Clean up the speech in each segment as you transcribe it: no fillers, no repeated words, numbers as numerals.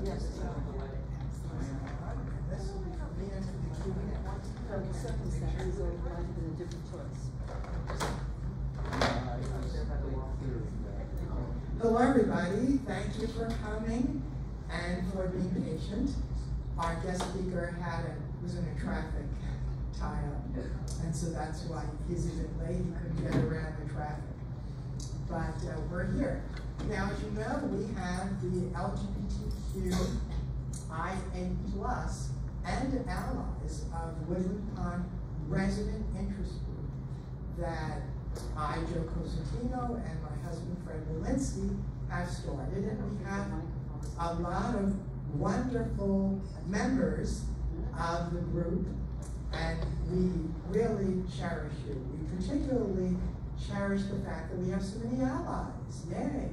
Yes. The circumstances or might have been a different choice. Hello everybody, thank you for coming and for being patient. Our guest speaker was in a traffic tie-up, and so that's why he's a bit late. He couldn't get around the traffic. But we're here. Now, as you know, we have the LGBTQIA+ and allies of Woodland Pond Resident Interest Group that I, Joe Cosentino, and my husband, Fred Walensky, have started. And we have a lot of wonderful members of the group, and we really cherish you. We particularly cherish the fact that we have so many allies. Yay,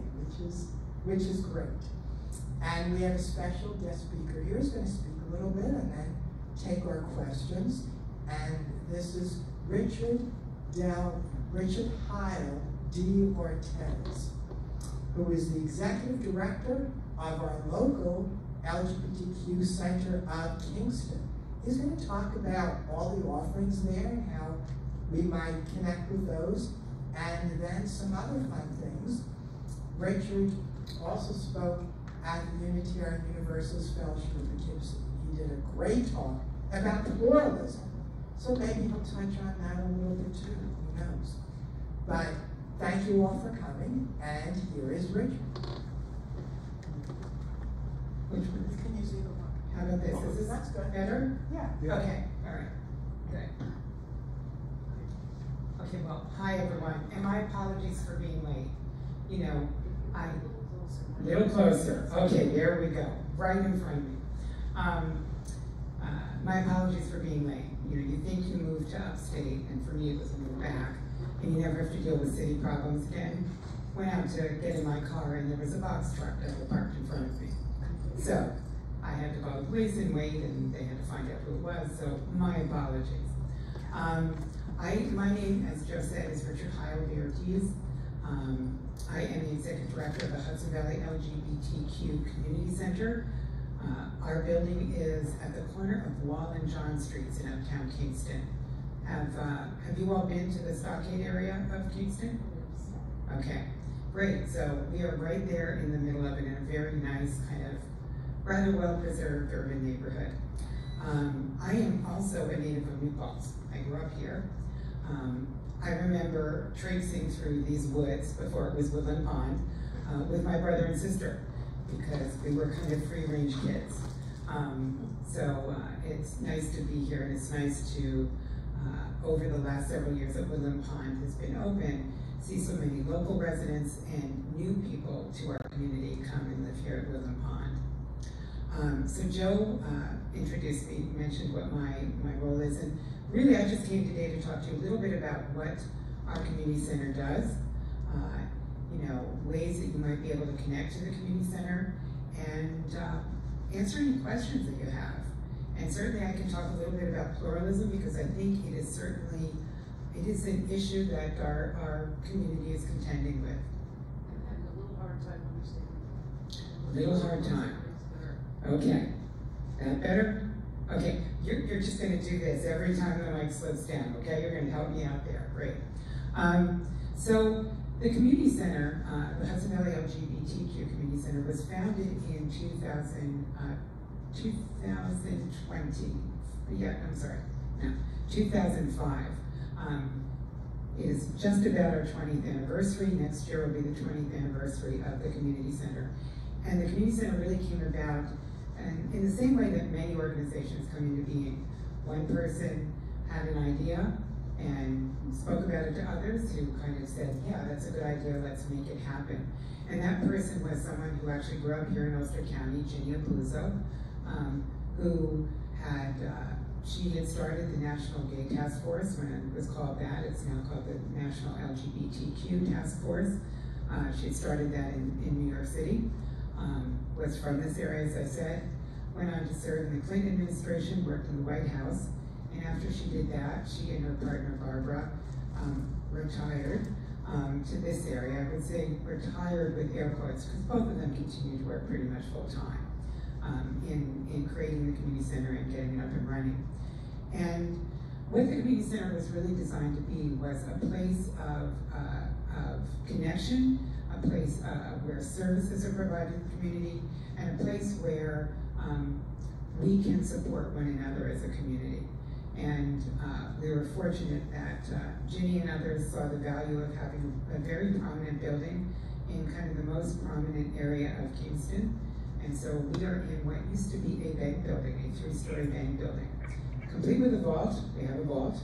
which is great. And we have a special guest speaker here who's going to speak a little bit and then take our questions. And this is Richard Heil D. Ortiz, who is the executive director of our local LGBTQ Center of Kingston. He's going to talk about all the offerings there and how we might connect with those, and then some other fun things. Richard also spoke at the Unitarian Universalist Fellowship of Poughkeepsie. He did a great talk about pluralism. So maybe he'll touch on that a little bit too, who knows. But thank you all for coming, and here is Richard. Which one? Can you see the one? How about this? Is this good? Better? Yeah. Okay, all right, good. Okay, well, hi everyone, and my apologies for being late. You know, a little closer. Okay, there we go, right in front of me. My apologies for being late. You know, you think you moved to upstate, and for me it was a move back, and you never have to deal with city problems again. Went out to get in my car, and there was a box truck double parked in front of me. So I had to call the police and wait, and they had to find out who it was. So my apologies. My name, as Joe said, is Richard Heil D. Ortiz. I am the executive director of the Hudson Valley LGBTQ Community Center. Our building is at the corner of Wall and John Streets in Uptown Kingston. Have you all been to the Stockade area of Kingston? Okay, great. So we are right there in the middle of it in a very nice, kind of rather well-preserved urban neighborhood. I am also a native of New Paltz. I grew up here. I remember traipsing through these woods before it was Woodland Pond with my brother and sister, because we were kind of free-range kids. So it's nice to be here, and it's nice to, over the last several years that Woodland Pond has been open, see so many local residents and new people to our community come and live here at Woodland Pond. So Joe introduced me, mentioned what my role is, and really I just came today to talk to you a little bit about what our community center does, you know, ways that you might be able to connect to the community center, and answer any questions that you have. And certainly I can talk a little bit about pluralism, because I think it is an issue that our community is contending with. And having a little hard time understanding. A little hard time. Okay. That better? Okay. You're just going to do this every time the mic slows down, okay? You're going to help me out there. Great. So the community center, the Hudson Valley LGBTQ Community Center, was founded in 2020. Yeah, I'm sorry. No, 2005. Is just about our 20th anniversary. Next year will be the 20th anniversary of the community center. And the community center really came about in the same way that many organizations come into being. One person had an idea and spoke about it to others who kind of said, yeah, that's a good idea, let's make it happen. And that person was someone who actually grew up here in Ulster County, Ginny Apuzzo, who had, she had started the National Gay Task Force when it was called that. It's now called the National LGBTQ Task Force. She started that in New York City. Was from this area, as I said. Went on to serve in the Clinton administration, worked in the White House. And after she did that, she and her partner, Barbara, retired to this area. I would say retired with air quotes, because both of them continue to work pretty much full time. in creating the community center and getting it up and running. And what the community center was really designed to be was a place of connection, a place where services are provided in the community, and a place where we can support one another as a community. And we were fortunate that Ginny and others saw the value of having a very prominent building in kind of the most prominent area of Kingston. And so we are in what used to be a bank building, a 3-story bank building, complete with a vault. We have a vault,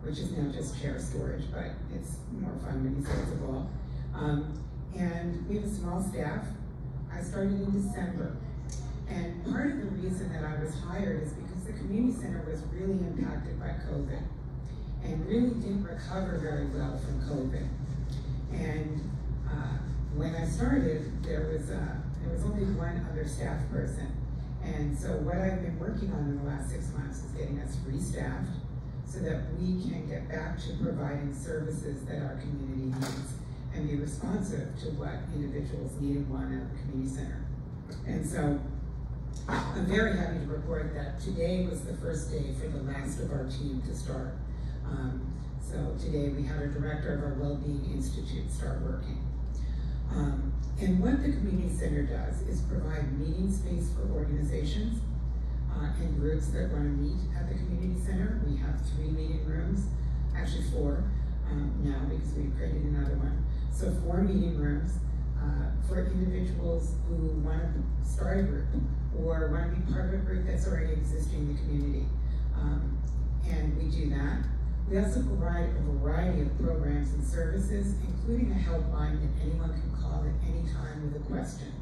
which is now just chair storage, but it's more fun when you say it's a vault. And we have a small staff. I started in December. And part of the reason that I was hired is because the community center was really impacted by COVID and really didn't recover very well from COVID. And when I started, there was only one other staff person. And so what I've been working on in the last 6 months is getting us restaffed so that we can get back to providing services that our community needs and be responsive to what individuals need and want at the community center. And so I'm very happy to report that today was the first day for the last of our team to start. So today we had our director of our Wellbeing Institute start working. And what the community center does is provide meeting space for organizations and groups that want to meet at the community center. We have 3 meeting rooms, actually 4 now because we've created another one. So 4 meeting rooms for individuals who want to start a group or want to be part of a group that's already existing in the community. And we do that. We also provide a variety of programs and services, including a helpline that anyone can call at any time with a question.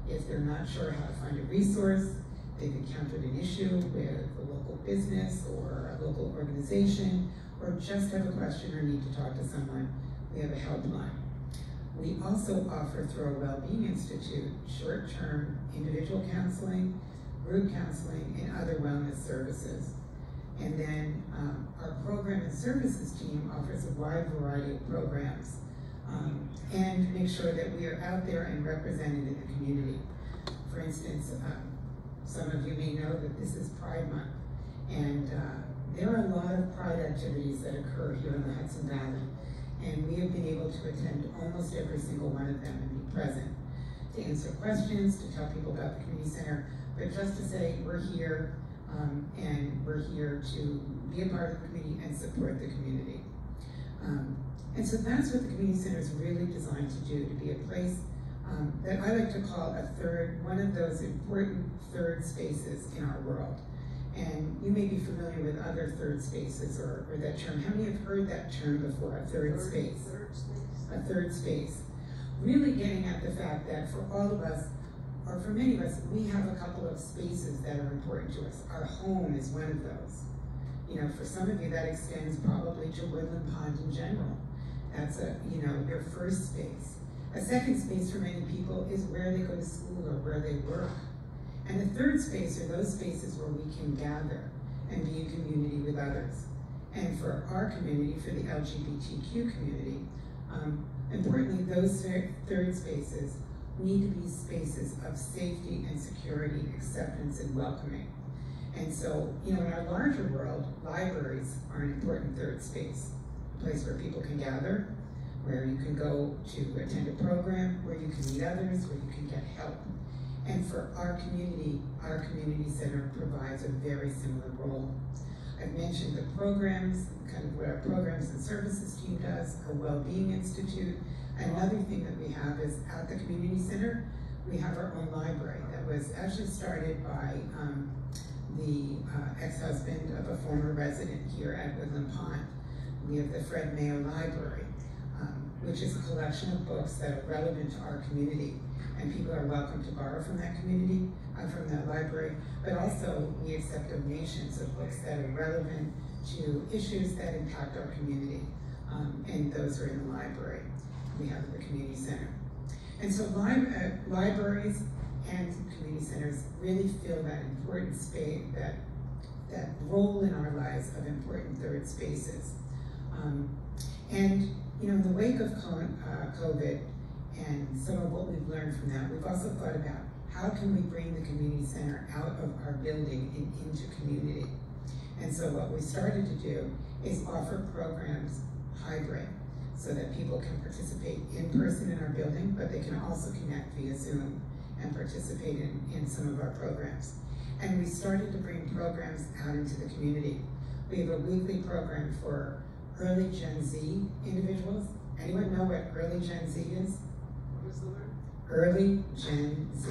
If they're not sure how to find a resource, they've encountered an issue with a local business or a local organization, or just have a question or need to talk to someone, we have a helpline. We also offer through our Wellbeing Institute short-term individual counseling, group counseling, and other wellness services. And then our program and services team offers a wide variety of programs and make sure that we are out there and represented in the community. For instance, some of you may know that this is Pride Month, and there are a lot of Pride activities that occur here in the Hudson Valley, and we have been able to attend almost every single one of them and be present to answer questions, to tell people about the community center, but just to say we're here, and we're here to be a part of the community and support the community. And so that's what the community center is really designed to do, to be a place that I like to call one of those important third spaces in our world. And you may be familiar with other third spaces or that term. How many have heard that term before, a third space? A third space. Really getting at the fact that for all of us, or for many of us, we have a couple of spaces that are important to us. Our home is one of those. You know, for some of you that extends probably to Woodland Pond in general. That's their first space. A second space for many people is where they go to school or where they work. And the third space are those spaces where we can gather and be in community with others. And for our community, for the LGBTQ community, importantly, those third spaces need to be spaces of safety and security, acceptance and welcoming. And so, in our larger world, libraries are an important third space, a place where people can gather, where you can go to attend a program, where you can meet others, where you can get help. And for our community center provides a very similar role. I've mentioned the programs, kind of what our programs and services team does, our Wellbeing Institute. Another thing that we have is at the community center, we have our own library that was actually started by the ex-husband of a former resident here at Woodland Pond. We have the Fred Mayo Library, which is a collection of books that are relevant to our community, and people are welcome to borrow from that community, from that library, but also we accept donations of books that are relevant to issues that impact our community, and those are in the library. We have the community center. And so libraries and community centers really fill that important space, that role in our lives of important third spaces. And in the wake of COVID and some of what we've learned from that, we've also thought about how can we bring the community center out of our building and into community? And so what we started to do is offer programs hybrid, so that people can participate in person in our building, but they can also connect via Zoom and participate in some of our programs. And we started to bring programs out into the community. We have a weekly program for early Gen Z individuals. Anyone know what early Gen Z is? What is the word? Early Gen Z.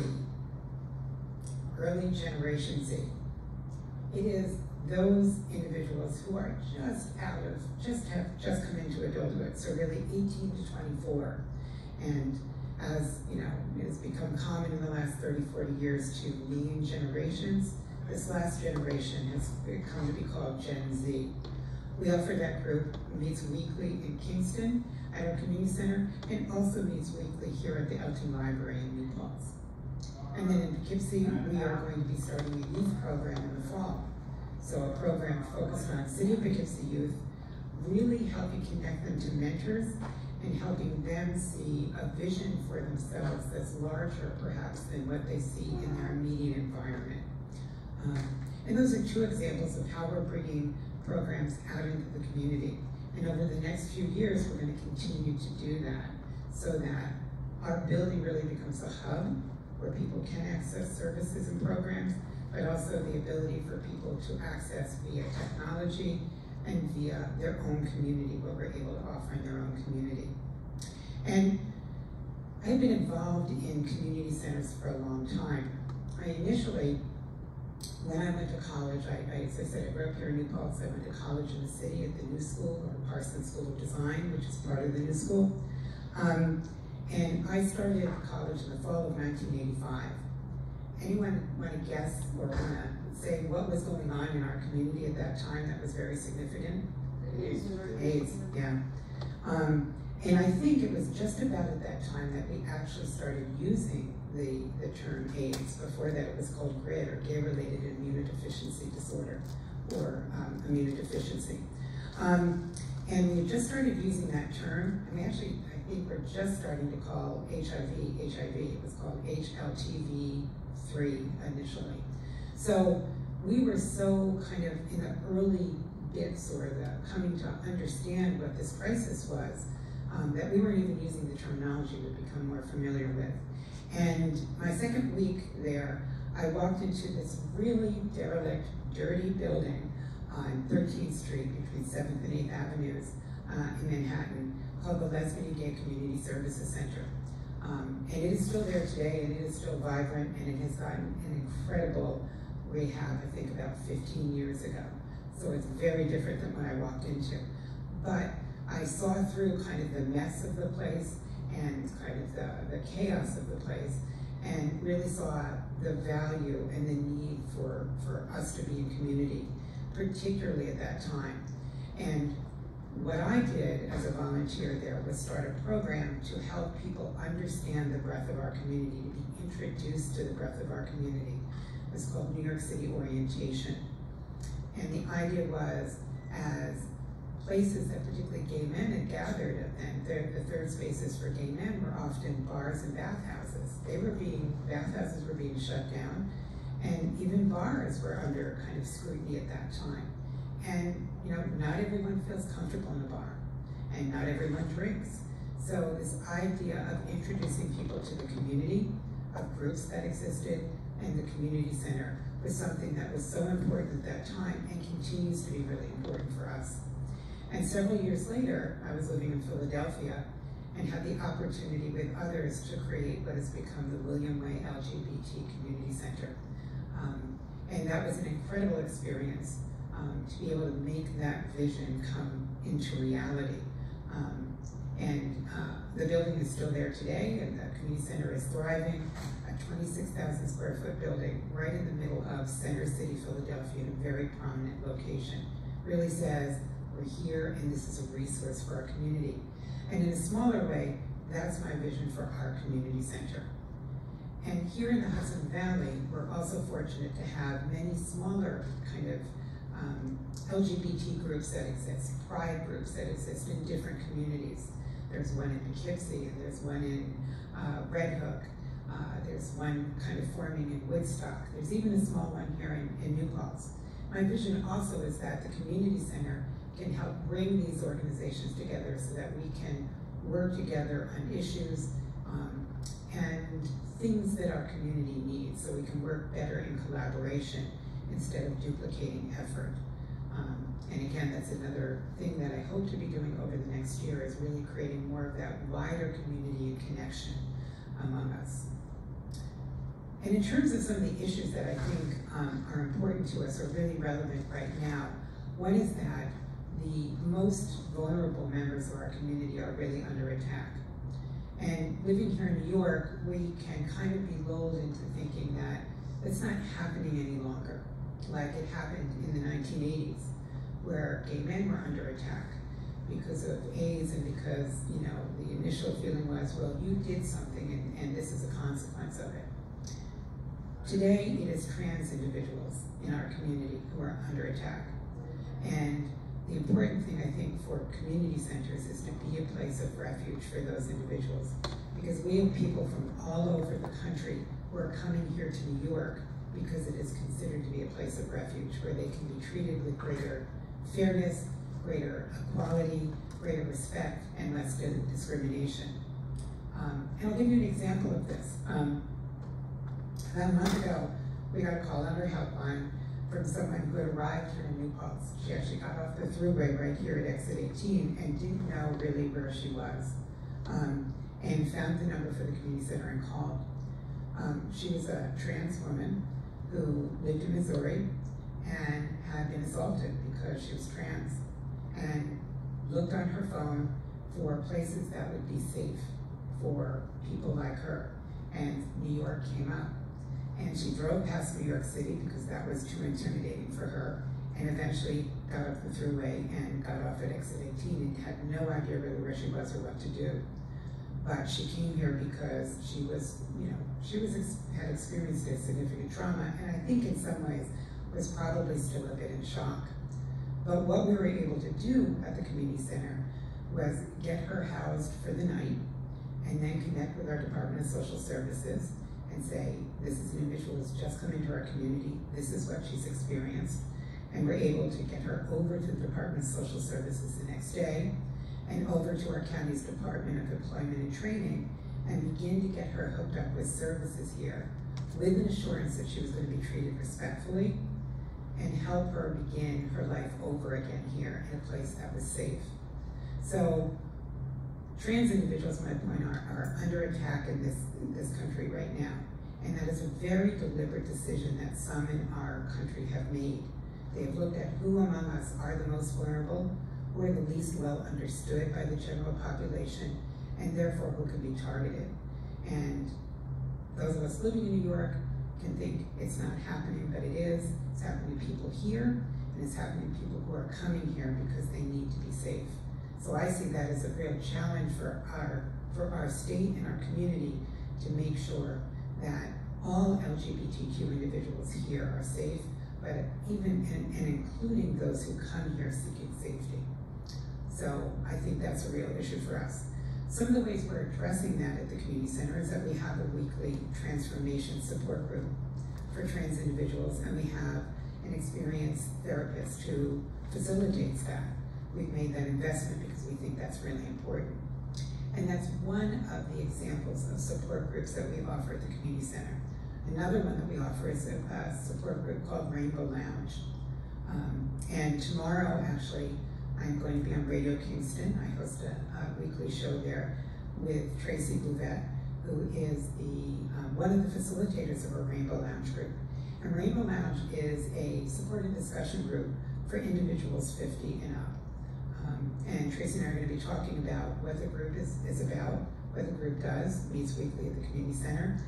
Early Generation Z. It is those individuals who are just come into adulthood, so really 18 to 24. And as you know, it has become common in the last 30, 40 years to name generations. This last generation has come to be called Gen Z. We offer that group, meets weekly in Kingston at our community center, and also meets weekly here at the Elton Library in New Paltz. And then in Poughkeepsie, we are going to be starting a youth program in the fall. So a program focused on City of Poughkeepsie youth, really helping connect them to mentors and helping them see a vision for themselves that's larger perhaps than what they see in their immediate environment. And those are two examples of how we're bringing programs out into the community. And over the next few years, we're going to continue to do that so that our building really becomes a hub where people can access services and programs, but also the ability for people to access via technology and via their own community, what we're able to offer in their own community. And I've been involved in community centers for a long time. I initially, when I went to college, as I said, I grew up here in New Paltz. I went to college in the city at the New School, or Parsons School of Design, which is part of the New School. And I started college in the fall of 1985. Anyone want to guess or want to say what was going on in our community at that time that was very significant? AIDS, yeah. And I think it was just about at that time that we actually started using the term AIDS. Before that, it was called GRID, or Gay-Related Immunodeficiency Disorder, or immunodeficiency. And we just started using that term, and we actually, I think we're just starting to call HIV. It was called HLTV3 initially. So we were so kind of in the early bits, or the coming to understand what this crisis was, that we weren't even using the terminology we'd become more familiar with. And my second week there, I walked into this really derelict, dirty building on 13th Street between 7th and 8th Avenues in Manhattan, called the Lesbian and Gay Community Services Center. And it is still there today, and it is still vibrant, and it has gotten an incredible rehab, I think about 15 years ago. So it's very different than when I walked into. But I saw through kind of the mess of the place and kind of the chaos of the place, and really saw the value and the need for us to be in community, particularly at that time. And what I did as a volunteer there was start a program to help people understand the breadth of our community, to be introduced to the breadth of our community. It was called New York City Orientation. And the idea was, as places that particularly gay men had gathered, and the third spaces for gay men were often bars and bathhouses. Bathhouses were being shut down, and even bars were under kind of scrutiny at that time. And you know, not everyone feels comfortable in a bar, and not everyone drinks. So this idea of introducing people to the community, of groups that existed, and the community center was something that was so important at that time and continues to be really important for us. And several years later, I was living in Philadelphia and had the opportunity with others to create what has become the William Way LGBT Community Center. And that was an incredible experience to be able to make that vision come into reality. The building is still there today, and the community center is thriving. A 26,000 square foot building right in the middle of Center City, Philadelphia, in a very prominent location. Really says, we're here and this is a resource for our community. And in a smaller way, that's my vision for our community center. And here in the Hudson Valley, we're also fortunate to have many smaller kind of LGBT groups that exist, pride groups that exist in different communities. There's one in Poughkeepsie, and there's one in Red Hook. There's one kind of forming in Woodstock. There's even a small one here in New Paltz. My vision also is that the community center can help bring these organizations together so that we can work together on issues and things that our community needs, so we can work better in collaboration instead of duplicating effort. And again, that's another thing that I hope to be doing over the next year, is really creating more of that wider community and connection among us. And in terms of some of the issues that I think are important to us, or really relevant right now, one is that the most vulnerable members of our community are really under attack. And living here in New York, we can kind of be lulled into thinking that it's not happening any longer, like it happened in the 1980s, where gay men were under attack because of AIDS and because, you know, the initial feeling was, well, you did something and this is a consequence of it. Today, it is trans individuals in our community who are under attack. And the important thing, I think, for community centers is to be a place of refuge for those individuals. Because we have people from all over the country who are coming here to New York because it is considered to be a place of refuge where they can be treated with greater fairness, greater equality, greater respect, and less discrimination. And I'll give you an example of this. About a month ago, we got a call on our helpline from someone who had arrived here in New Paltz. She actually got off the thruway right here at exit 18 and didn't know really where she was, and found the number for the community center and called. She was a trans woman who lived in Missouri and had been assaulted because she was trans, and looked on her phone for places that would be safe for people like her, and New York came up. And she drove past New York City because that was too intimidating for her, and eventually got up the thruway and got off at exit 18 and had no idea really where she was or what to do. But she came here because she was, you know, had experienced a significant trauma, and I think in some ways was probably still a bit in shock. But what we were able to do at the community center was get her housed for the night, and then connect with our Department of Social Services and say, this is an individual who's just come into our community, this is what she's experienced, and we're able to get her over to the Department of Social Services the next day, and over to our county's Department of Employment and Training, and begin to get her hooked up with services here, with an assurance that she was going to be treated respectfully, and help her begin her life over again here in a place that was safe. So, trans individuals, my point, are under attack in this country right now. And that is a very deliberate decision that some in our country have made. They have looked at who among us are the most vulnerable, who are the least well understood by the general population, and therefore who can be targeted. And those of us living in New York can think it's not happening, but it is. It's happening to people here, and it's happening to people who are coming here because they need to be safe. So I see that as a real challenge for our state and our community to make sure that all LGBTQ individuals here are safe, but even and including those who come here seeking safety. So I think that's a real issue for us. Some of the ways we're addressing that at the community center is that we have a weekly transformation support group for trans individuals, and we have an experienced therapist who facilitates that. We've made that investment because we think that's really important. And that's one of the examples of support groups that we offer at the community center. Another one that we offer is a support group called Rainbow Lounge. And tomorrow, actually, I'm going to be on Radio Kingston. I host a weekly show there with Tracy Bouvette, who is one of the facilitators of our Rainbow Lounge group. And Rainbow Lounge is a supported discussion group for individuals 50 and up. And Tracy and I are going to be talking about what the group is about, what the group does, meets weekly at the community center,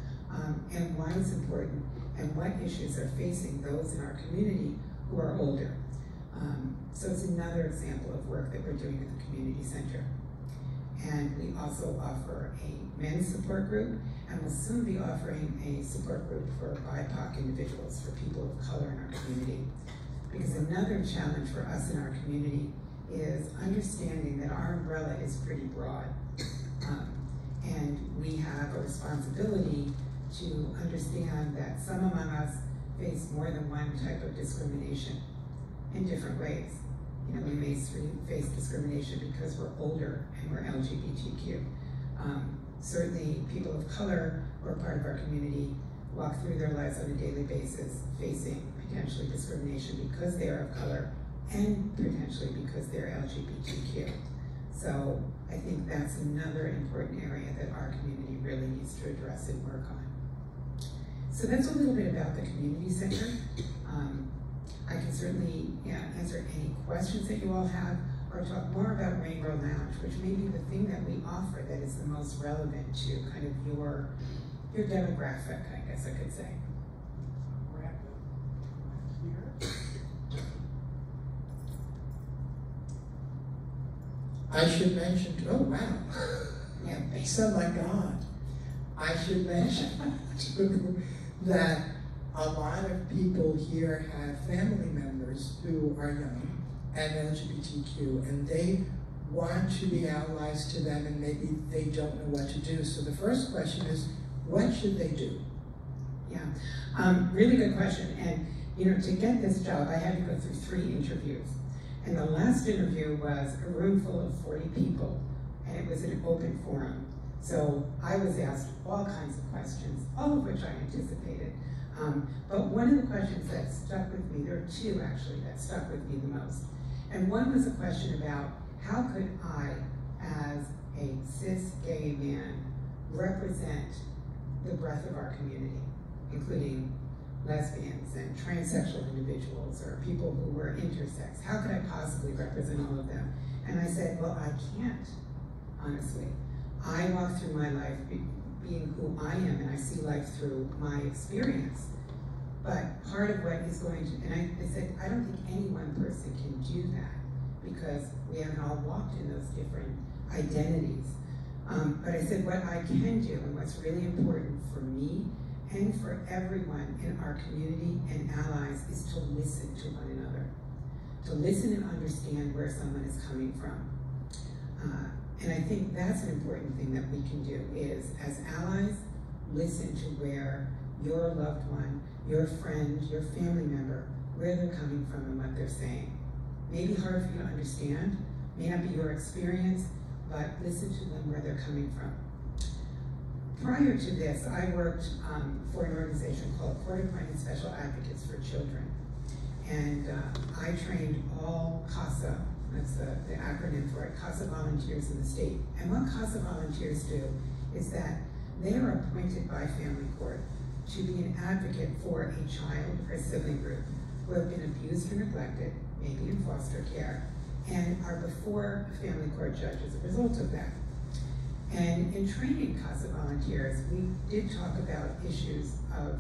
and why it's important, and what issues are facing those in our community who are older. So it's another example of work that we're doing at the community center. And we also offer a men's support group, and we'll soon be offering a support group for BIPOC individuals, for people of color in our community. Because another challenge for us in our community is understanding that our umbrella is pretty broad. And we have a responsibility to understand that some among us face more than one type of discrimination in different ways. You know, we may face discrimination because we're older and we're LGBTQ. Certainly people of color or part of our community walk through their lives on a daily basis facing potentially discrimination because they are of color and potentially because they're LGBTQ. So I think that's another important area that our community really needs to address and work on. So that's a little bit about the community center. I can certainly answer any questions that you all have or talk more about Rainbow Lounge, which may be the thing that we offer that is the most relevant to kind of your demographic, I guess I could say. Wrap it here. I should mention, oh wow, Yeah. they sound like God. I should mention too that a lot of people here have family members who are young and LGBTQ, and they want to be allies to them, and maybe they don't know what to do. So the first question is, what should they do? Yeah, really good question. And you know, to get this job, I had to go through 3 interviews. And the last interview was a room full of 40 people, and it was an open forum. So I was asked all kinds of questions, all of which I anticipated. But one of the questions that stuck with me, there are 2 actually that stuck with me the most. And one was a question about how could I, as a cis gay man, represent the breadth of our community, including lesbians and transsexual individuals or people who were intersex. How could I possibly represent all of them? And I said, well, I can't, honestly. I walk through my life being who I am, and I see life through my experience. But part of what is going to, and I said, I don't think any one person can do that because we haven't all walked in those different identities. But I said, what I can do and what's really important for me and for everyone in our community and allies is to listen to one another, to listen and understand where someone is coming from. And I think that's an important thing that we can do is, as allies, listen to where your loved one, your friend, your family member, where they're coming from and what they're saying. Maybe hard for you to understand, may not be your experience, but listen to them where they're coming from. Prior to this, I worked for an organization called Court Appointed Special Advocates for Children. And I trained all CASA, that's the acronym for it, CASA volunteers in the state. And what CASA volunteers do is that they are appointed by family court to be an advocate for a child or sibling group who have been abused or neglected, maybe in foster care, and are before a family court judge as a result of that. And in training CASA volunteers, we did talk about issues of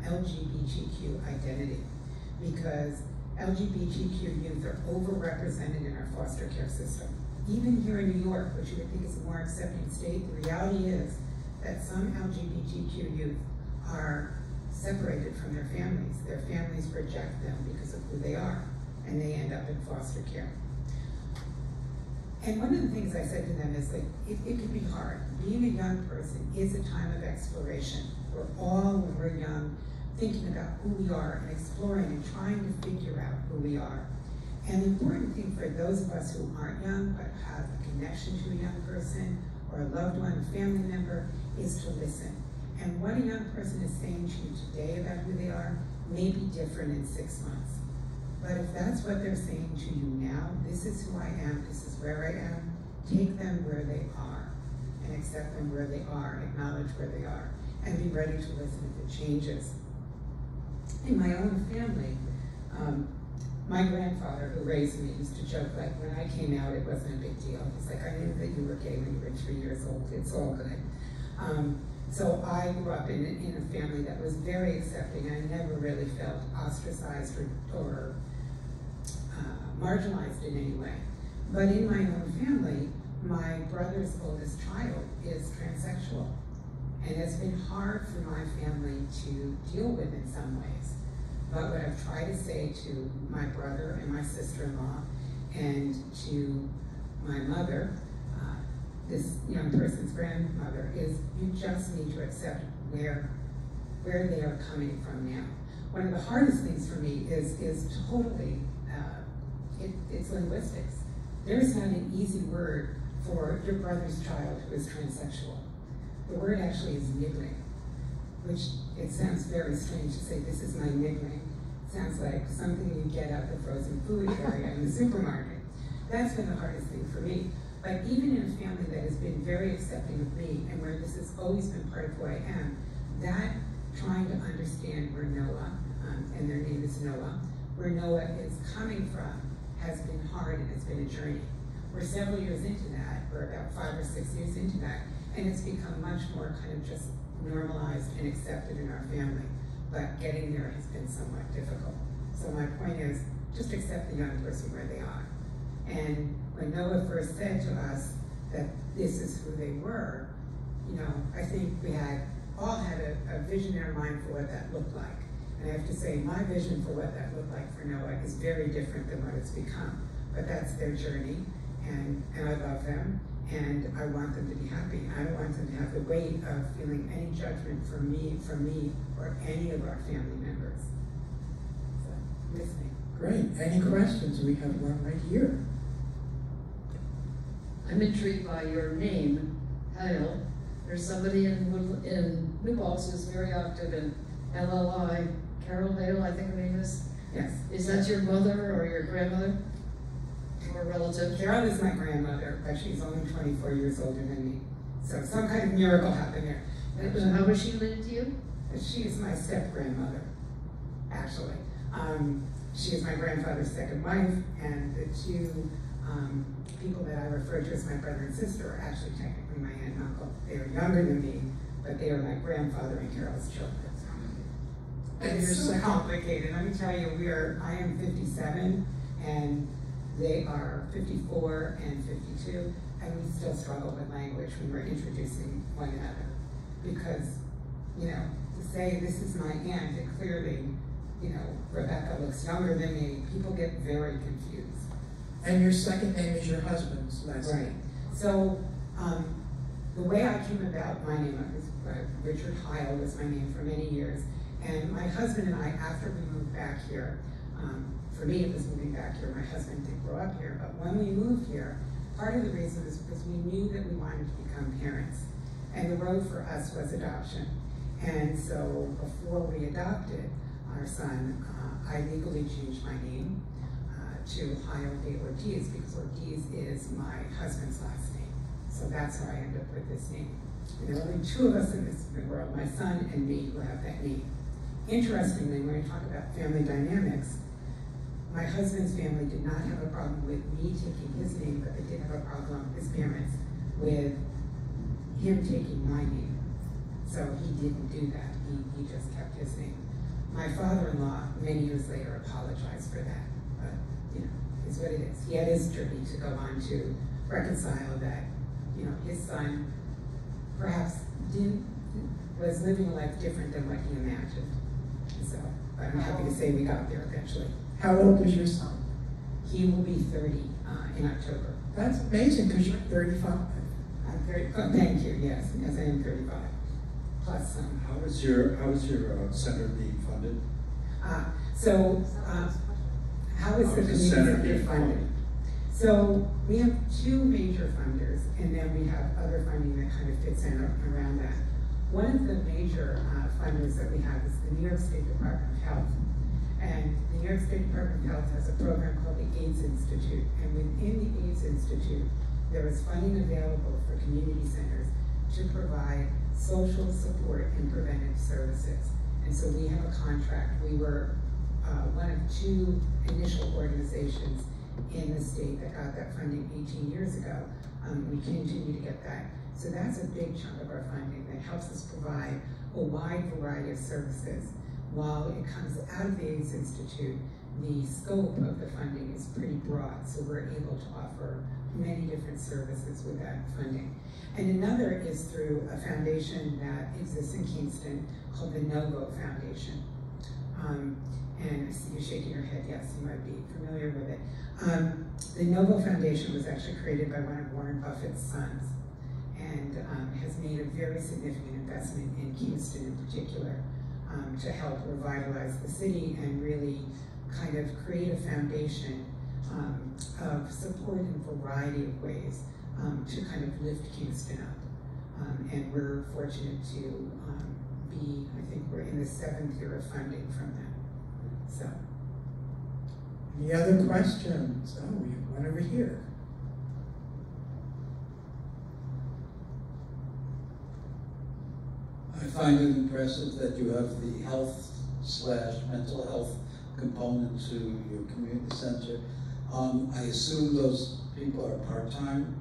LGBTQ identity, because LGBTQ youth are overrepresented in our foster care system. Even here in New York, which you would think is a more accepting state, the reality is that some LGBTQ youth are separated from their families. Their families reject them because of who they are, and they end up in foster care. And one of the things I said to them is that it could be hard. Being a young person is a time of exploration. We're all, when we're young, thinking about who we are and exploring and trying to figure out who we are. And the important thing for those of us who aren't young but have a connection to a young person or a loved one, a family member, is to listen. And what a young person is saying to you today about who they are may be different in 6 months. But if that's what they're saying to you now, this is who I am, this is where I am, take them where they are and accept them where they are, acknowledge where they are, and be ready to listen if it changes. In my own family, my grandfather who raised me used to joke, like, when I came out, it wasn't a big deal. He's like, I knew that you were gay when you were 3 years old, it's all good. So I grew up in a family that was very accepting. I never really felt ostracized or marginalized in any way. But in my own family, my brother's oldest child is transsexual. And it's been hard for my family to deal with in some ways. But what I've tried to say to my brother and my sister-in-law and to my mother, this young person's grandmother, is you just need to accept where where they are coming from now. One of the hardest things for me is totally, it's linguistics. There's not an easy word for your brother's child who is transsexual. The word actually is niggling, which it sounds very strange to say, this is my niggling. It sounds like something you get at the frozen food area in the supermarket. That's been the hardest thing for me. But even in a family that has been very accepting of me and where this has always been part of who I am, that trying to understand where Noah, and their name is Noah, where Noah is coming from has been hard and it's been a journey. We're several years into that, we're about 5 or 6 years into that, and it's become much more kind of just normalized and accepted in our family. But getting there has been somewhat difficult. So my point is, just accept the young person where they are. And when Noah first said to us that this is who they were, you know, I think we all had a vision in our mind for what that looked like. And I have to say, my vision for what that looked like for Noah is very different than what it's become. But that's their journey, and I love them, and I want them to be happy. I don't want them to have the weight of feeling any judgment from me, or any of our family members. So, listening. Great. Any questions? We have one right here. I'm intrigued by your name, Hale. There's somebody in New Paltz who's very active in LLI. Carol Hale, I think her name is. Yes. Is that your mother or your grandmother? Or a relative? Carol is my grandmother, but she's only 24 years older than me. So some kind of miracle happened there. How was she related to you? She is my step-grandmother, actually. She is my grandfather's second wife, and the two people that I refer to as my brother and sister are actually technically my aunt and uncle. They are younger than me, but they are my grandfather and Carol's children. And it's so complicated. Let me tell you, I am 57, and they are 54 and 52, and we still struggle with language when we're introducing one another. Because, you know, to say this is my aunt, and clearly, you know, Rebecca looks younger than me, people get very confused. And your second name is your husband's last name. Right. So, the way I came about my name, Richard Heil was my name for many years, and my husband and I, after we moved back here, for me it was moving back here, my husband didn't grow up here, but when we moved here, part of the reason was because we knew that we wanted to become parents, and the road for us was adoption. And so before we adopted our son, I legally changed my name to Heil de Ortiz, because Ortiz is my husband's last name. So that's how I ended up with this name. And there are only two of us in this world, my son and me, who have that name. Interestingly, when we talk about family dynamics, my husband's family did not have a problem with me taking his name, but they did have a problem, his parents, with him taking my name. So he didn't do that, he just kept his name. My father-in-law, many years later, apologized for that, but you know, it's what it is. He had his journey to go on to reconcile that, you know, his son perhaps was living a life different than what he imagined. So, but I'm happy to say we got there eventually. How old is your son? He will be 30 in October. That's amazing, because you're 35. I'm 30, oh, thank you, yes, I am 35, plus some. How is your center being funded? How is the community center funded? So we have two major funders, and then we have other funding that kind of fits in around that. One of the major funders that we have is the New York State Department of Health. And the New York State Department of Health has a program called the AIDS Institute. And within the AIDS Institute, there is funding available for community centers to provide social support and preventive services. And so we have a contract. We were one of two initial organizations in the state that got that funding 18 years ago. We continue to get that. So that's a big chunk of our funding that helps us provide a wide variety of services. While it comes out of the AIDS Institute, the scope of the funding is pretty broad, so we're able to offer many different services with that funding. And another is through a foundation that exists in Kingston called the Novo Foundation. And I see you shaking your head, yes, you might be familiar with it. The Novo Foundation was actually created by one of Warren Buffett's sons, and has made a very significant investment in Kingston in particular. to help revitalize the city and really kind of create a foundation of support in a variety of ways to kind of lift Kingston up. And we're fortunate to I think we're in the 7th year of funding from that. So. Any other questions? Oh, we have one over here. I find it impressive that you have the health/mental health component to your community center. I assume those people are part-time,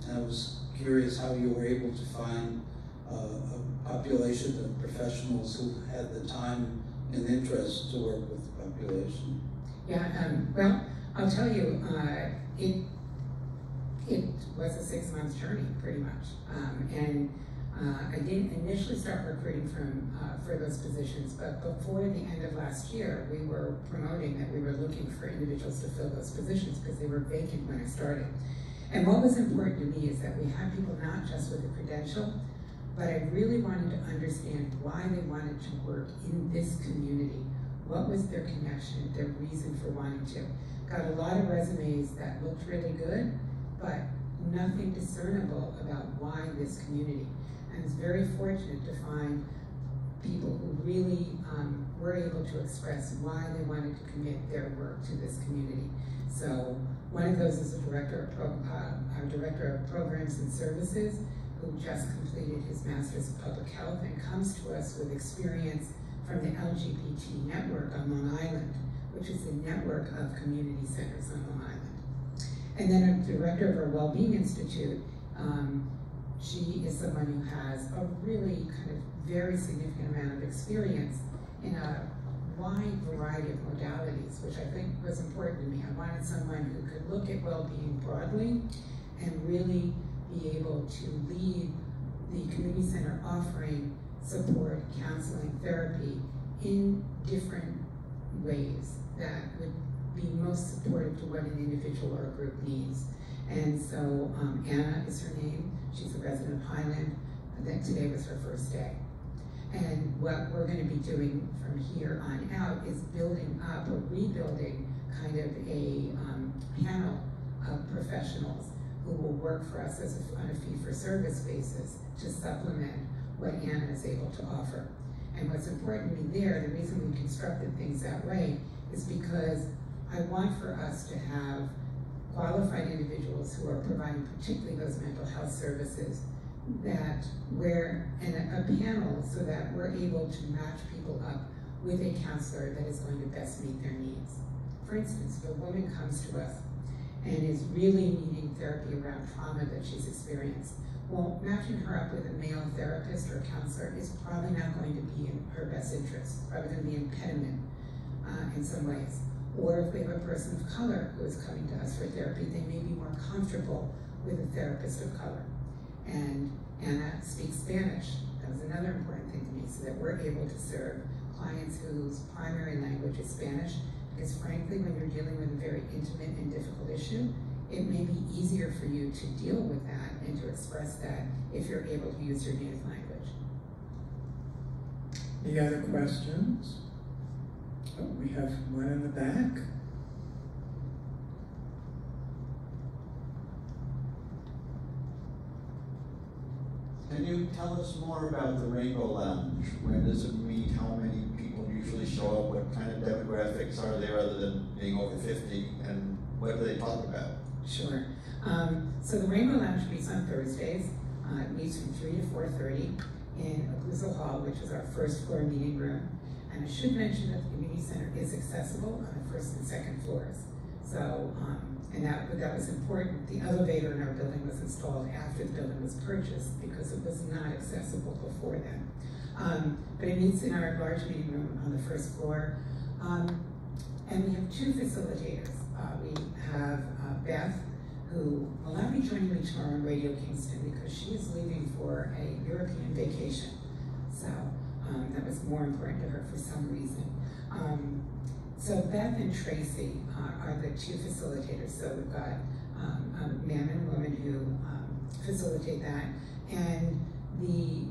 and I was curious how you were able to find a population of professionals who had the time and interest to work with the population. Yeah, well, I'll tell you, it was a 6-month journey, pretty much. I didn't initially start recruiting for those positions, but before the end of last year, we were promoting that we were looking for individuals to fill those positions because they were vacant when I started. And what was important to me is that we had people not just with a credential, but I really wanted to understand why they wanted to work in this community. What was their connection, their reason for wanting to? Got a lot of resumes that looked really good, but nothing discernible about why this community. And I was very fortunate to find people who really were able to express why they wanted to commit their work to this community. So one of those is our director of programs and services, who just completed his Master's of Public Health and comes to us with experience from the LGBT network on Long Island, which is a network of community centers on Long Island. And then a director of our Wellbeing Institute, she is someone who has a really kind of very significant amount of experience in a wide variety of modalities, which I think was important to me. I wanted someone who could look at well-being broadly and really be able to lead the community center offering support, counseling, therapy in different ways that would be most supportive to what an individual or a group needs. And so Anna is her name. She's a resident of Highland. That today was her first day. And what we're going to be doing from here on out is building up or rebuilding kind of a panel of professionals who will work for us on a fee-for-service basis to supplement what Anna is able to offer. And what's important to me there, the reason we constructed things that way, is because I want for us to have qualified individuals who are providing particularly those mental health services that we're in a panel so that we're able to match people up with a counselor that is going to best meet their needs. For instance, if a woman comes to us and is really needing therapy around trauma that she's experienced, well, matching her up with a male therapist or counselor is probably not going to be in her best interest, probably going to be an impediment in some ways. Or if we have a person of color who is coming to us for therapy, they may be more comfortable with a therapist of color. And Anna speaks Spanish. That was another important thing to me, so that we're able to serve clients whose primary language is Spanish, because frankly, when you're dealing with a very intimate and difficult issue, it may be easier for you to deal with that and to express that if you're able to use your native language. Any other questions? Oh, we have one in the back. Can you tell us more about the Rainbow Lounge? When does it meet? How many people usually show up? What kind of demographics are there other than being over 50? And what do they talk about? Sure. So the Rainbow Lounge meets on Thursdays. It meets from 3 to 4:30 in Oglesville Hall, which is our first floor meeting room. And I should mention that the community center is accessible on the first and second floors. So, and that was important. The elevator in our building was installed after the building was purchased because it was not accessible before then. But it meets in our large meeting room on the first floor. And we have 2 facilitators. We have Beth, who will not be joining me tomorrow on Radio Kingston because she is leaving for a European vacation. So that was more important to her for some reason. So Beth and Tracy are the 2 facilitators. So we've got a man and a woman who facilitate that. And the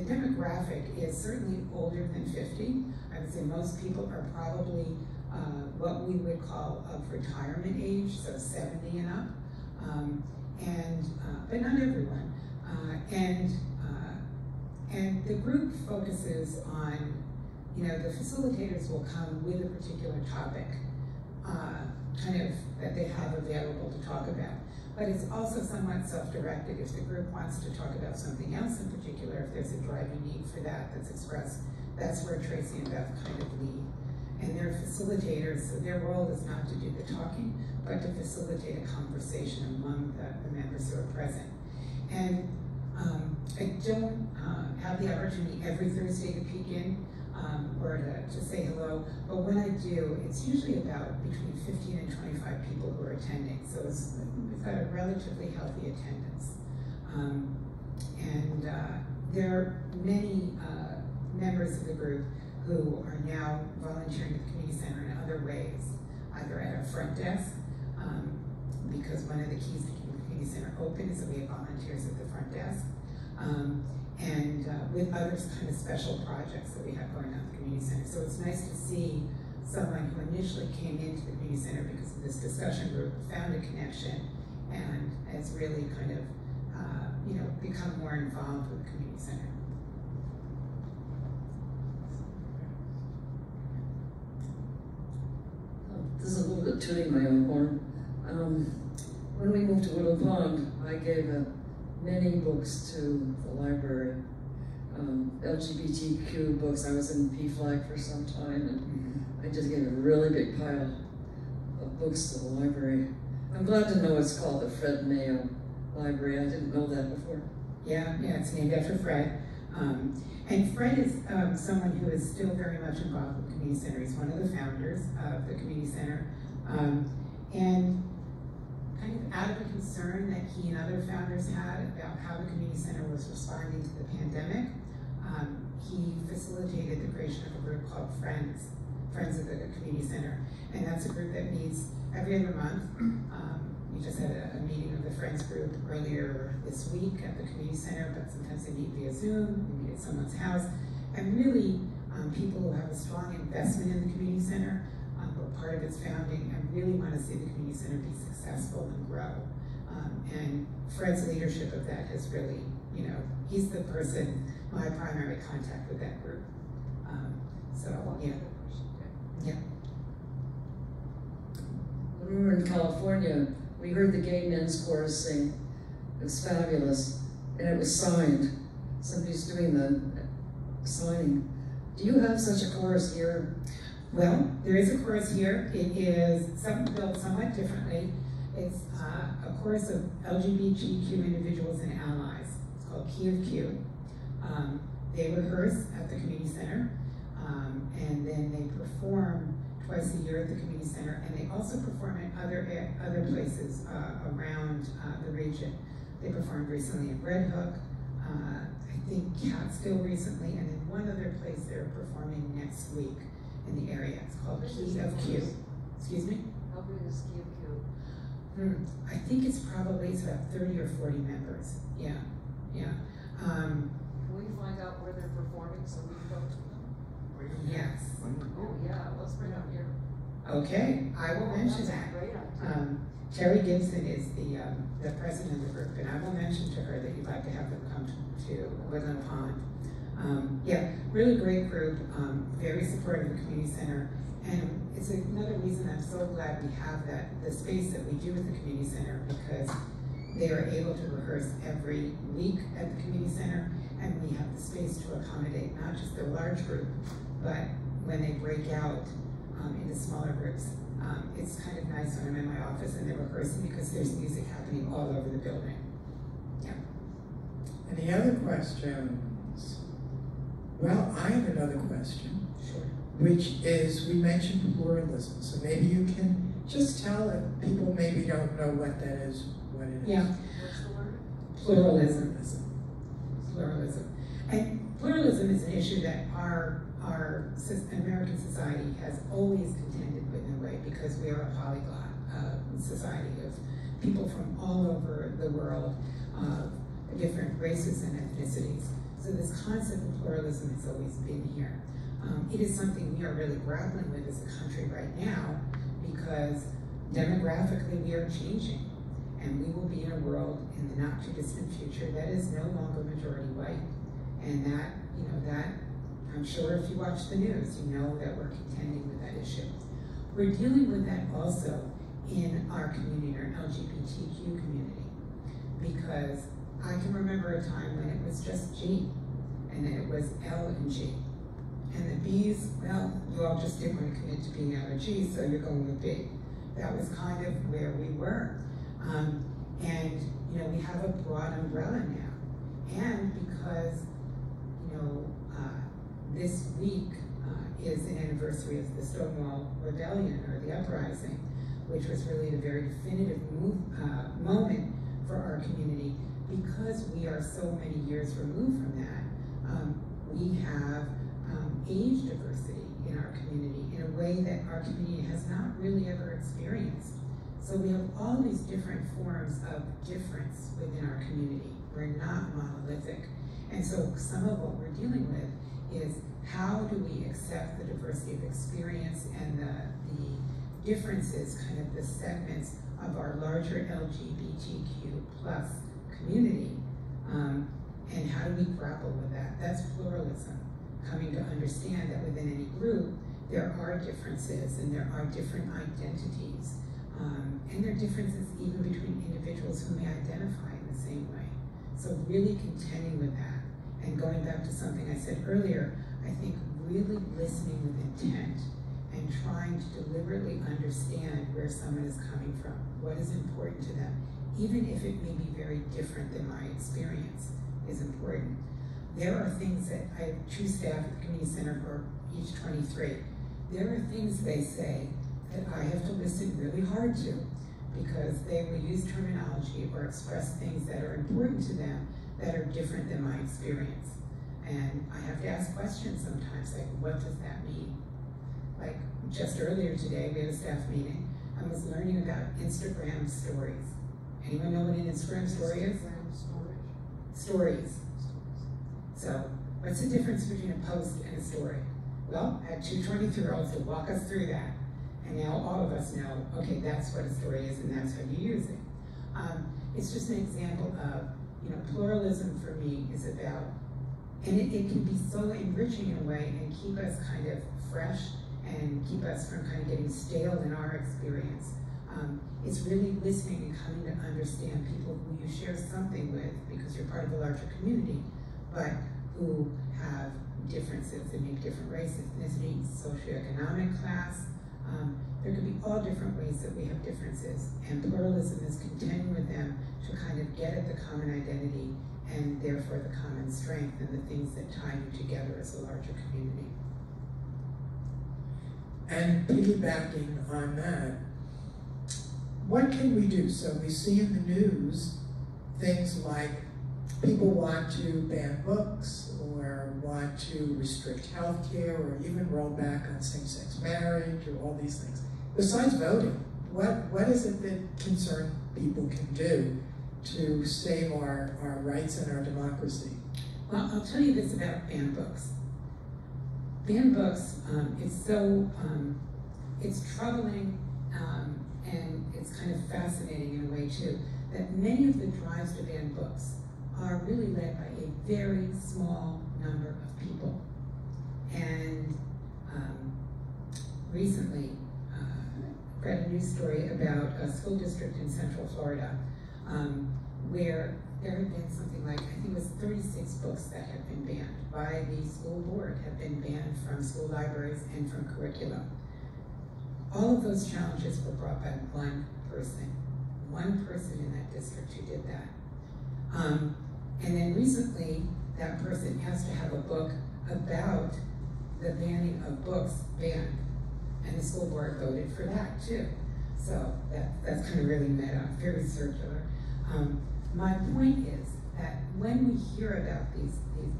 demographic demographic is certainly older than 50. I would say most people are probably what we would call of retirement age, so 70 and up, but not everyone. And the group focuses on, the facilitators will come with a particular topic, that they have available to talk about. But it's also somewhat self-directed. If the group wants to talk about something else in particular, if there's a driving need for that that's expressed, that's where Tracy and Beth kind of lead. And they're facilitators, so their role is not to do the talking, but to facilitate a conversation among the members who are present. And I don't have the opportunity every Thursday to peek in or to say hello, but when I do, it's usually about between 15 and 25 people who are attending. So we've got a relatively healthy attendance. There are many members of the group who are now volunteering at the community center in other ways, either at our front desk, because one of the keys to keeping the community center open is that we have volunteers at the front desk, and with other kind of special projects that we have going on at the community center. So it's nice to see someone who initially came into the community center because of this discussion group, found a connection, and has really kind of, become more involved with the community center. This is a little bit tooting my own horn. When we moved to Willow Pond, I gave many books to the library, LGBTQ books. I was in PFLAG for some time, and I just gave a really big pile of books to the library. I'm glad to know it's called the Fred Mayo Library. I didn't know that before. Yeah, it's named after Fred. And Fred is someone who is still very much involved with the community center. He's one of the founders of the community center. And kind of out of a concern that he and other founders had about how the community center was responding to the pandemic, he facilitated the creation of a group called Friends of the Community Center. And that's a group that meets every other month. We just had a meeting of the Friends group earlier this week at the community center, but sometimes they meet via Zoom, we meet at someone's house. And really, people who have a strong investment in the community center, were part of its founding, and really want to see the community center be successful and grow. And Fred's leadership of that has really, he's the person, my primary contact with that group. Yeah. When we were in California, we heard the gay men's chorus sing. It was fabulous, and it was signed. Somebody's doing the signing. Do you have such a chorus here? Well, there is a chorus here. It is built somewhat differently. It's a chorus of LGBTQ individuals and allies. It's called Key of Q. They rehearse at the community center, and then they perform twice a year at the community center, and they also perform in other places around the region. They performed recently in Red Hook, I think Catskill recently, and then one other place they're performing next week in the area. It's called Key of Q. Excuse me? How big is Key of Q? I think it's about 30 or 40 members. Yeah. Can we find out where they're performing so we can go to them? Yes. Oh yeah, let's bring them here. Okay, I will mention That's a that. great idea. Terry Gibson is the president of the group, and I will mention to her that you'd like to have them come to Woodland Pond. Yeah, really great group, very supportive of the community center, and it's another reason I'm so glad we have the space that we do at the community center, because they are able to rehearse every week at the community center, and we have the space to accommodate not just their large group, but when they break out into smaller groups. It's kind of nice when I'm in my office and they're rehearsing, because there's music happening all over the building. Yeah. Any other questions? Well, I have another question, Sure. which is, we mentioned pluralism, so maybe you can just tell if people maybe don't know what that is, what it is. Yeah. What's the word? Pluralism. And pluralism is an issue that our American society has always contended with in a way, because we are a polyglot society of people from all over the world, different races and ethnicities. So this concept of pluralism has always been here. It is something we are really grappling with as a country right now because demographically we are changing, and we will be in a world in the not too distant future that is no longer majority white. And that, I'm sure if you watch the news, you know that we're contending with that issue. We're dealing with that also in our community, our LGBTQ community, because I can remember a time when it was just G, and then it was L and G. And the B's, well, you all just didn't want to commit to being L or G, so you're going with B. That was kind of where we were. We have a broad umbrella now. And because, this week is an anniversary of the Stonewall Rebellion, or the uprising, which was really a very definitive moment for our community. Because we are so many years removed from that, we have age diversity in our community in a way that our community has not really ever experienced. So we have all these different forms of difference within our community. We're not monolithic. And so some of what we're dealing with is how do we accept the diversity of experience and the differences, kind of the segments of our larger LGBTQ plus community, and how do we grapple with that? That's pluralism, coming to understand that within any group, there are differences and there are different identities. And there are differences even between individuals who may identify in the same way. So really contending with that. And going back to something I said earlier, I think really listening with intent and trying to deliberately understand where someone is coming from, what is important to them, even if it may be very different than my experience, is important. There are things that I have two staff at the community center for each 23. There are things they say that I have to listen really hard to because they will use terminology or express things that are important to them that are different than my experience. And I have to ask questions sometimes, like, what does that mean? Like, just earlier today, we had a staff meeting. I was learning about Instagram stories. Anyone know what an Instagram story is? Stories. So, what's the difference between a post and a story? Well, I had two 23-year-olds to walk us through that. And now all of us know, okay, that's what a story is and that's how you use it. It's just an example of, pluralism for me is about, and it can be so enriching in a way and keep us kind of fresh and keep us from kind of getting stale in our experience. It's really listening and coming to understand people who you share something with because you're part of a larger community, but who have differences and maybe different race, ethnicity, socioeconomic class. There could be all different ways that we have differences, and pluralism is contending with them to kind of get at the common identity and therefore the common strength and the things that tie you together as a larger community. And piggybacking on that, what can we do? So we see in the news things like people want to ban books or want to restrict healthcare or even roll back on same-sex marriage or all these things. Besides voting, what is it that concerned people can do to save our rights and our democracy? Well, I'll tell you this about banned books. Banned books, it's troubling and it's kind of fascinating in a way too, that many of the drives to ban books are really led by a very small number of people. And recently, read a news story about a school district in Central Florida where there had been something like, I think it was 36 books that have been banned by the school board, have been banned from school libraries and from curriculum. All of those challenges were brought by one person in that district who did that. And then recently, that person has to have a book about the banning of books banned. And the school board voted for that too. So that's kind of really meta, very circular. My point is that when we hear about these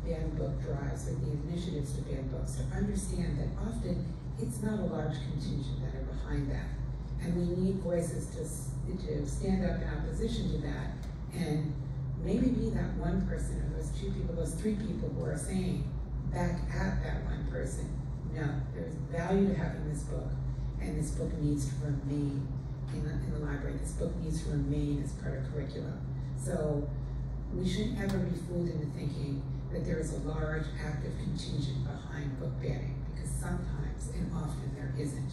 banned book drives or the initiatives to ban books, to understand that often it's not a large contingent that are behind that. And we need voices to stand up in opposition to that and maybe be that one person, or those two people, those three people who are saying back at that one person, no, there's value to having this book, and this book needs to remain in the library. This book needs to remain as part of curriculum. So we shouldn't ever be fooled into thinking that there is a large active contingent behind book banning, because sometimes and often there isn't.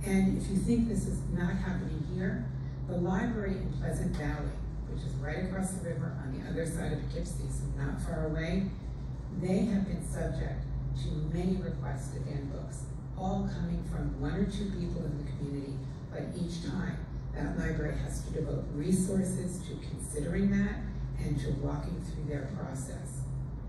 And if you think this is not happening here, the library in Pleasant Valley, which is right across the river on the other side of Poughkeepsie, so not far away, they have been subject to many requests to ban books, all coming from one or two people in the community, but each time that library has to devote resources to considering that and to walking through their process.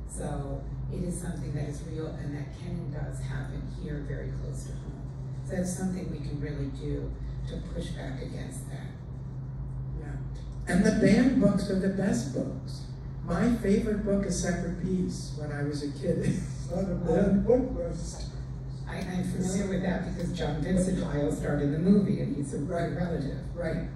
So it is something that is real and that can and does happen here very close to home. So that's something we can really do to push back against that. Yeah. And the banned books are the best books. My favorite book is Separate Peace when I was a kid. It's not a banned book list. I'm familiar with that because John Vincent Isle starred in the movie and he's a relative. Right.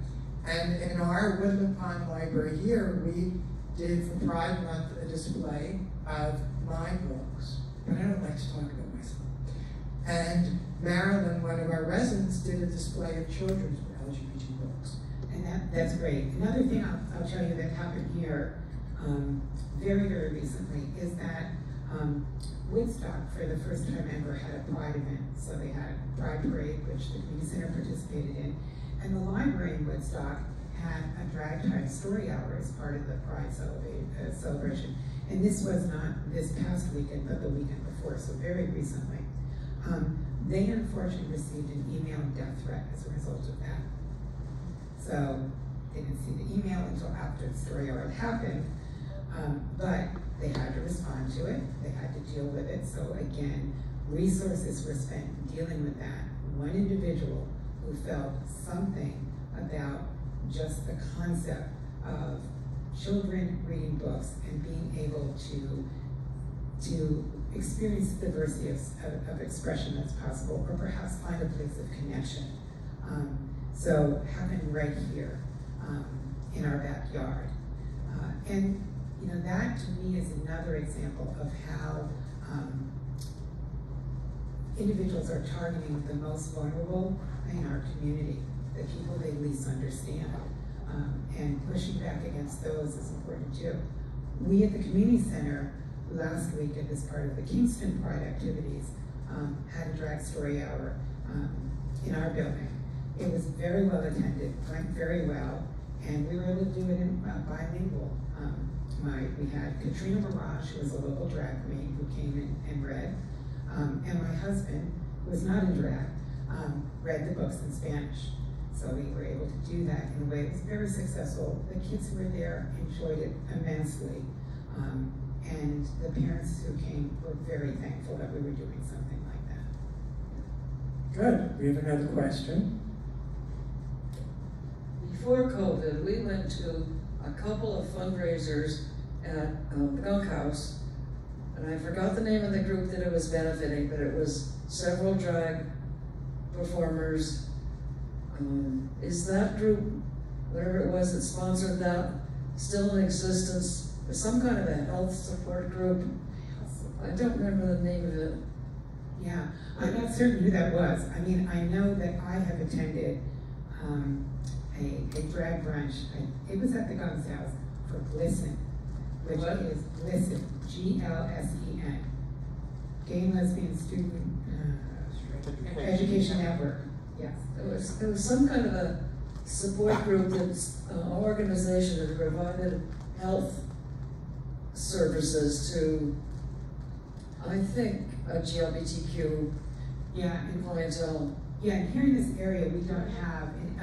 And in our Woodland Pond Library here, we did for Pride Month a display of my books. But I don't like to talk about myself. And Marilyn, one of our residents, did a display of children's LGBT books. And that's great. Another thing I'll tell you that happened here very, very recently is that Woodstock, for the first time ever, had a Pride event. So they had a Pride Parade, which the Community Center participated in. And the library in Woodstock had a drag time story hour as part of the Pride celebration. And this was not this past weekend, but the weekend before, so very recently. They unfortunately received an email death threat as a result of that. So they didn't see the email until after the story hour had happened, but they had to respond to it, they had to deal with it. So again, resources were spent dealing with that. One individual who felt something about just the concept of children reading books and being able to experience the diversity of expression that's possible, or perhaps find a place of connection. So happened right here in our backyard. And you know, that to me is another example of how individuals are targeting the most vulnerable in our community, the people they least understand. And pushing back against those is important too. We at the Community Center last week at this part of the Kingston Pride activities had a drag story hour in our building. It was very well attended, went very well, and we were able to do it in bilingual. We had Katrina Barrage, who was a local drag queen, who came in and read, and my husband, who was not in drag, read the books in Spanish. So we were able to do that in a way that was very successful. The kids who were there enjoyed it immensely. And the parents who came were very thankful that we were doing something like that. Good. We have another question. Before COVID, we went to a couple of fundraisers at the Gunk House, and I forgot the name of the group that it was benefiting, but it was several drag performers. Is that group, whatever it was that sponsored that, still in existence? Or some kind of a health support group? I don't remember the name of it. Yeah, I'm not certain who that was. I mean, I know that I have attended a drag brunch. It was at the Guns House for GLSEN, which is GLSEN, G-L-S-E-N, Gay and Lesbian Student Education Network. Yes. It was some kind of a support group that's an organization that provided health services to, I think, a GLBTQ clientele. Yeah, and here in this area, we don't have an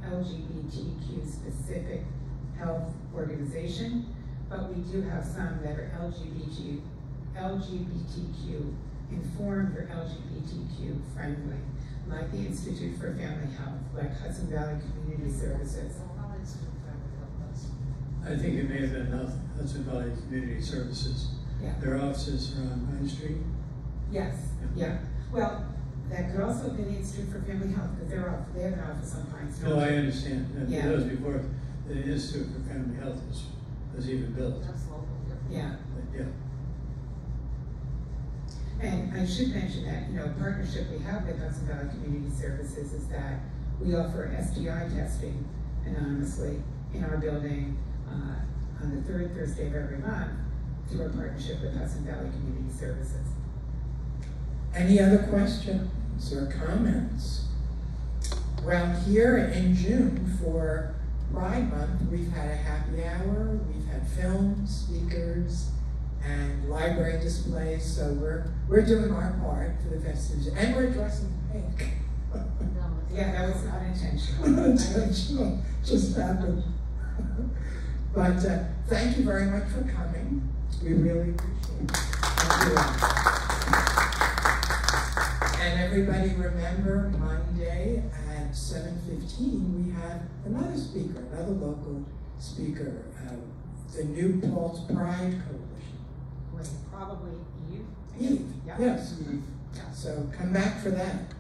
LGBTQ specific health organization, but we do have some that are LGBTQ informed or LGBTQ friendly, like the Institute for Family Health, like Hudson Valley Community Services. I think it may have been Hudson Valley Community Services. Yeah. Their offices are on Main Street. Yes, yeah. Well, that could also have been the Institute for Family Health, because they have an office on Pine Street. No, I understand. Yeah. That was before the Institute for Family Health was was even built. That's local, Yeah. But, yeah. And I should mention that, partnership we have with Hudson Valley Community Services is that we offer STI testing anonymously in our building on the third Thursday of every month through our partnership with Hudson Valley Community Services. Any other questions or comments? Well, here in June for Pride Month, we've had a happy hour, we've had film, speakers, and library displays, so we're doing our part for the festivities, and we're dressing pink. Yeah, that was unintentional. Unintentional, just happened. But thank you very much for coming. We really appreciate it. Thank you all. And everybody remember, Monday at 7:15, we have another speaker, another local speaker, the New Paltz Pride Coalition. Wait, probably Eve? Eve, Yeah. yes, Eve. So come back for that.